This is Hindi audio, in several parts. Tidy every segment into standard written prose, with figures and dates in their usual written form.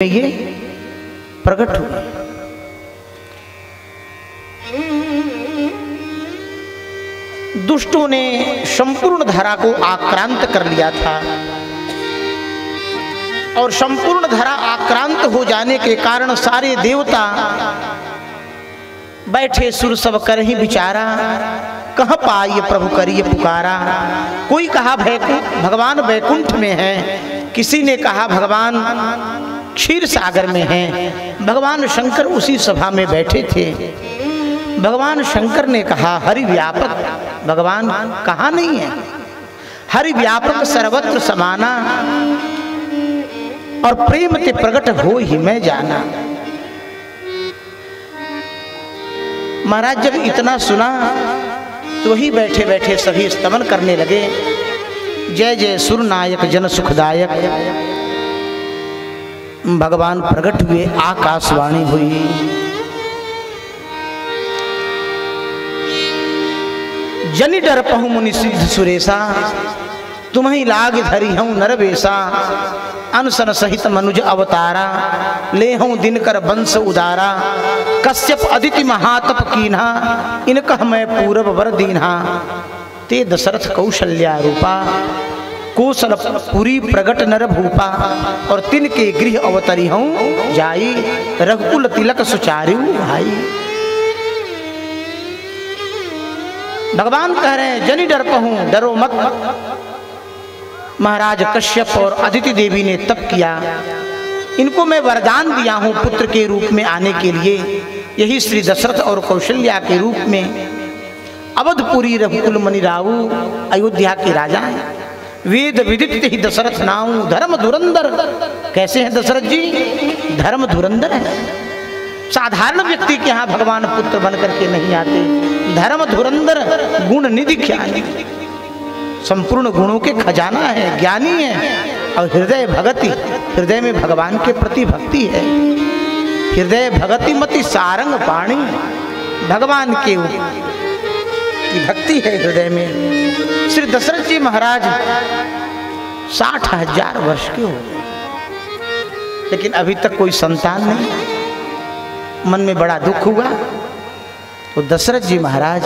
ये प्रकट हुए। दुष्टों ने संपूर्ण धरा को आक्रांत कर लिया था और संपूर्ण धरा आक्रांत हो जाने के कारण सारे देवता बैठे सुर सब कर ही विचारा, कहाँ पाइए प्रभु करिए पुकारा। कोई कहा भगवान वैकुंठ में है, किसी ने कहा भगवान क्षीर सागर में हैं। भगवान शंकर उसी सभा में बैठे थे। भगवान शंकर ने कहा हरि व्यापक, भगवान कहाँ नहीं है, हरि व्यापक सर्वत्र समाना और प्रेम ते प्रकट हो ही मैं जाना। महाराज जब इतना सुना तो वही बैठे बैठे सभी स्तवन करने लगे, जय जय सुर नायक जन सुखदायक। भगवान प्रकट हुए, आकाशवाणी हुई, जनि डर पहु मुनि सिद्ध सुरेशा, तुम्हें लाग धरी हूँ नरवेशा। अनसन सहित मनुज अवतारा, ले हूँ दिनकर वंश उदारा। कश्यप अदिति महातप कीन्हा, इनकह मैं पूरब वर दीन्हा। ते दशरथ कौशल्या रूपा, कौशल पुरी प्रगट नर भूपा। और तिनके गृह अवतरी हूँ जाई, रघुकुल तिलक सुचारू भाई। भगवान कह रहे हैं जनि डर पहूं, डरो मत। महाराज कश्यप और अदिति देवी ने तप किया, इनको मैं वरदान दिया हूं पुत्र के रूप में आने के लिए। यही श्री दशरथ और कौशल्या के रूप में अवधपुरी रघुकुल मणि राऊ अयोध्या के राजा हैं। वेद विदित ही दशरथ नाऊ, धर्म धुरंधर। कैसे हैं दशरथ जी? धर्म धुरंधर है। साधारण व्यक्ति के यहाँ भगवान पुत्र बन करके नहीं आते, धर्म धुरंधर, गुण निधि ज्ञानी, संपूर्ण गुणों के खजाना है, ज्ञानी है। और हृदय भगति, हृदय में भगवान के प्रति भक्ति है। हृदय भगति मति सारंग पाणी, भगवान के की भक्ति है हृदय में। श्री दशरथ जी महाराज 60,000 वर्ष के हो गए, लेकिन अभी तक कोई संतान नहीं। मन में बड़ा दुख हुआ तो दशरथ जी महाराज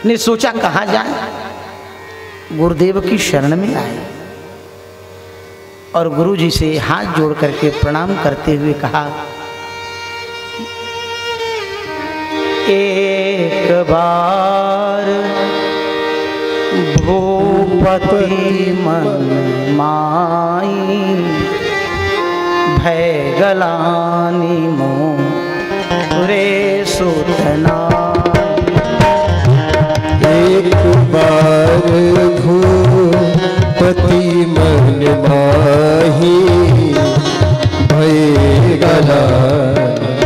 ने सोचा कहाँ जाए। गुरुदेव की शरण में आए और गुरु जी से हाथ जोड़ करके प्रणाम करते हुए कहा, एक बार भूपति मन माई, भय गलानी मोरे सुतना। एक बार भूपति मन माही, भय गलानी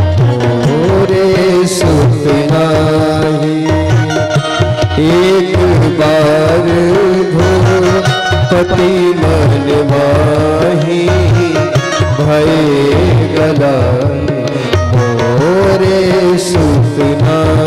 मोरे सुतनाही। एक बार भूपति मन माही, भय गलानी मोरे सुतनाही।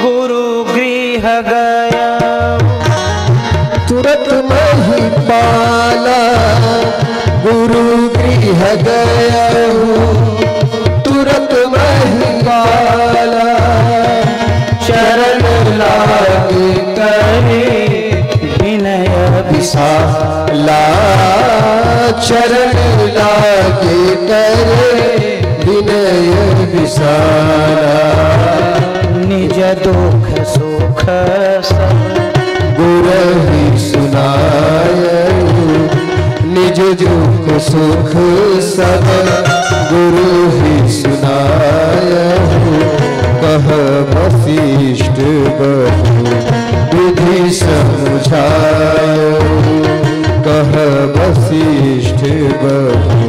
गुरु गृह गया तुरत मही पाला, गुरु गृह गया तुरत मही पाला। चरण लाग करे विनय विशाला, चरण लागे करे विनय विशाला। निज दुख सुख सब गुरहि सुनायु, निज दुख सुख सब गुरु ही सुनायु। कह वशिष्ठ बहु विधि समझायो, कह वशिष्ठ बहु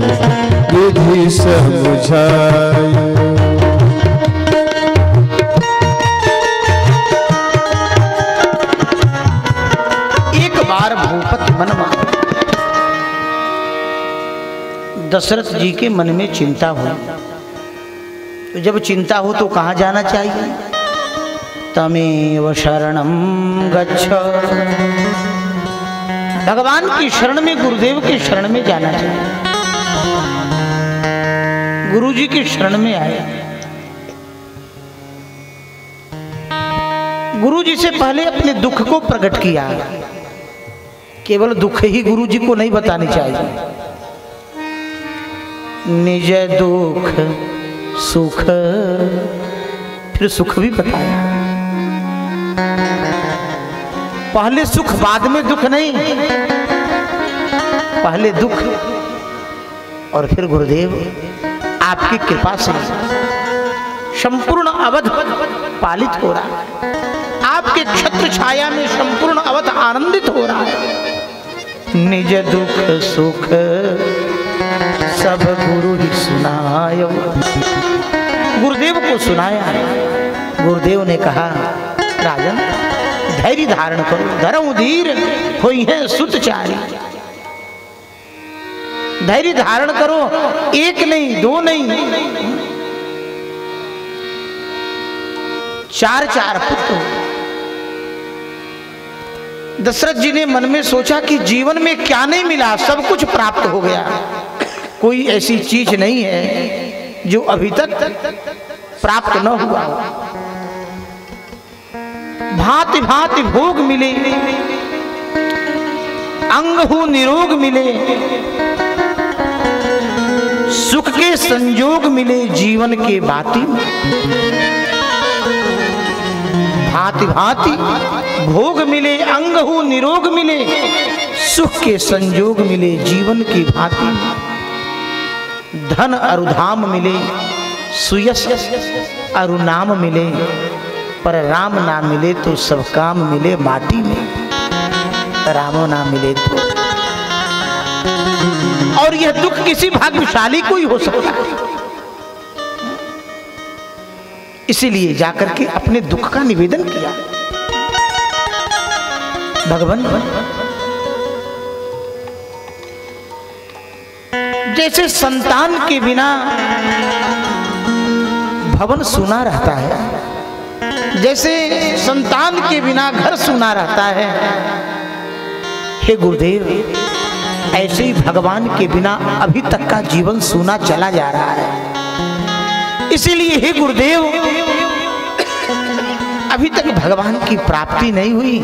विधि समझायो। बार भूपति मन माए। दशरथ जी के मन में चिंता हुई। तो जब चिंता हो तो कहाँ जाना चाहिए? तमेव शरणं गच्छ, भगवान की शरण में, गुरुदेव की शरण में जाना चाहिए। गुरु जी की शरण में आए। गुरु जी से पहले अपने दुख को प्रकट किया। केवल दुख ही गुरु जी को नहीं बतानी चाहिए, निज दुख सुख, फिर सुख भी बताया। पहले सुख बाद में दुख नहीं, पहले दुख और फिर गुरुदेव आपकी कृपा से संपूर्ण अवध पालित हो रहा है। आपके छत्र छाया में संपूर्ण अवध आनंदित हो रहा है। निज दुख सुख सब गुरु ही सुनायो, गुरुदेव को सुनाया। गुरुदेव ने कहा, राजन धैर्य धारण करो, धरऊं धीर होई है सुतचारी। धैर्य धारण करो, एक नहीं दो नहीं, चार चार पुत्र। दशरथ जी ने मन में सोचा कि जीवन में क्या नहीं मिला, सब कुछ प्राप्त हो गया। कोई ऐसी चीज नहीं है जो अभी तक प्राप्त न हुआ हो। भांति भांति भोग मिले, अंग हो निरोग मिले, सुख के संजोग मिले जीवन के बाती। भांति भांति भोग मिले, अंग हो निरोग मिले, सुख के संजोग मिले जीवन की भांति। धन अरुधाम मिले, सुयश अरुनाम मिले, पर राम ना मिले तो सब काम मिले माटी में। राम ना मिले तो, और यह दुख किसी भाग्यशाली को ही हो सकता है। इसीलिए जाकर के अपने दुख का निवेदन किया। भगवान, जैसे संतान के बिना भवन सूना रहता है, जैसे संतान के बिना घर सूना रहता है, हे गुरुदेव ऐसे ही भगवान के बिना अभी तक का जीवन सूना चला जा रहा है। इसीलिए हे गुरुदेव अभी तक भगवान की प्राप्ति नहीं हुई,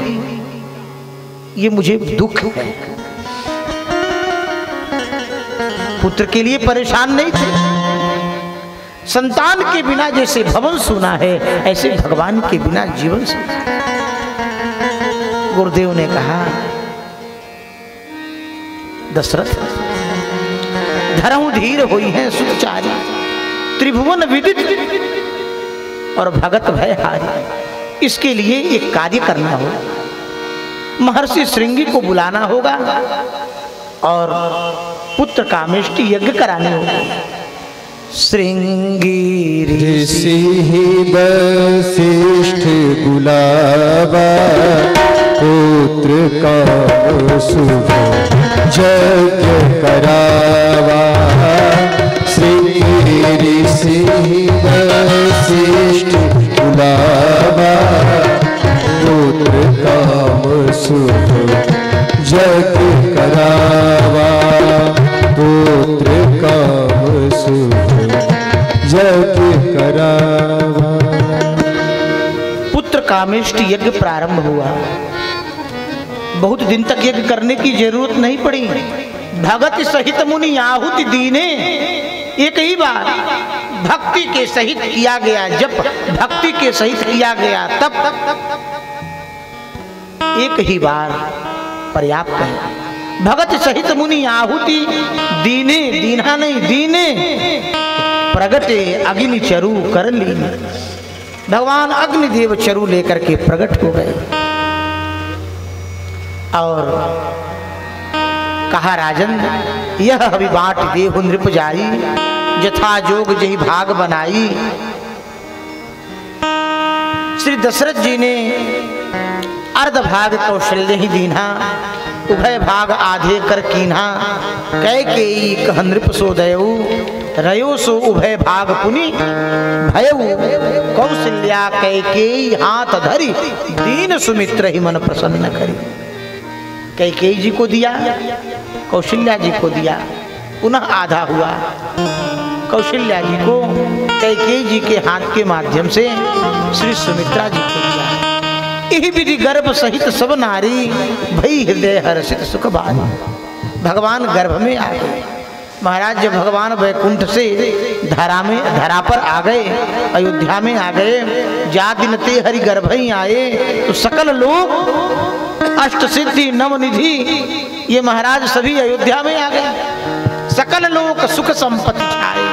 ये मुझे दुख है। पुत्र के लिए परेशान नहीं थे, संतान के बिना जैसे भवन सूना है ऐसे भगवान के बिना जीवन सूना। गुरुदेव ने कहा, दशरथ धरऊं धीर हुई है सुचारी, त्रिभुवन विदित और भगत भय हारी। इसके लिए एक कार्य करना होगा, महर्षि श्रृंगी को बुलाना होगा और पुत्र कामेष्टि यज्ञ कराने होगा। श्रृंगी ऋषि वशिष्ठ बुलावा, पुत्र का शुभ यज्ञ करावा। श्रृंगी ऋषि वशिष्ठ बुलावा, पुत्र काम शुभ यज्ञ करावा। पुत्र काम शुभ यज्ञ करावा। पुत्र कामेष्टि यज्ञ प्रारंभ हुआ। बहुत दिन तक यज्ञ करने की जरूरत नहीं पड़ी। भगत सहित मुनि आहुति दीने, एक ही बार भक्ति के सहित किया गया, जब भक्ति के सहित किया गया तब एक ही बार पर्याप्त है। भगत सहित मुनि आहुति दीने, दीना नहीं दीने, प्रगटे अग्नि चरु कर ली। भगवान अग्निदेव चरु लेकर के प्रकट हो गए और कहा, राजन यह अभी बांट देहु नृप जाई, जथा जोग जही भाग बनाई। श्री दशरथ जी ने अर्ध भाग कौशल्य ही दीना, उभय भाग आधे कर कीन्हा कैकेयी कह नृप सो दयऊ रयो सो उभय भाग पुनि भयऊ कौशल्या कैकेयी हाथ धरी दीन सुमित्र ही मन प्रसन्न करी। कैकेयी जी को दिया, कौशल्या जी को दिया, पुनः आधा हुआ। कौशल्या जी को कैकेयी जी के हाथ के माध्यम से श्री सुमित्रा जी को दिया। यही विधि गर्भ सहित सब नारी भई हृदय हर्षित सुख बारी। भगवान गर्भ में आ गए। महाराज जब भगवान वैकुंठ से धरा पर आ गए, अयोध्या में आ गए, जा दिन ते हरि गर्भ ही आए तो सकल लोग अष्ट सिद्धि नवनिधि ये महाराज सभी अयोध्या में आ गए। सकल लोग सुख संपत्ति छाए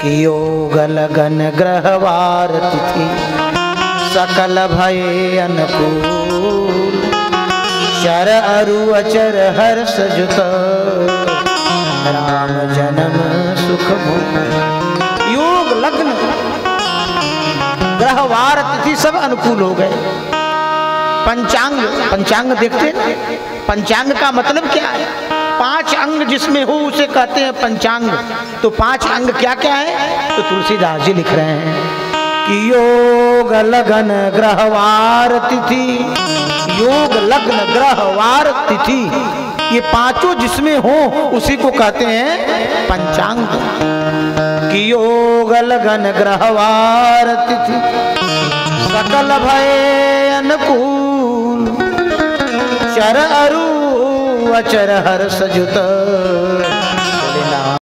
कि योग लगन ग्रहवार तिथि सकल भय अनुकूल शर अरु अचर हर्ष जुत राम जन्म सुख भूल। योग लग्न ग्रहवार तिथि सब अनुकूल हो गए। पंचांग, पंचांग देखते हैं, पंचांग का मतलब क्या है? 5 अंग जिसमें हो उसे कहते हैं पंचांग। तो 5 अंग क्या क्या है? तो तुलसीदास जी लिख रहे हैं कि योग लगन ग्रहवार तिथि, योग लग्न ग्रहवार तिथि ये पांचों जिसमें हो उसी को कहते हैं पंचांग। कि योग लगन ग्रहवार तिथि सकल भय अनुकूल चर अरु अचर हर्ष जुत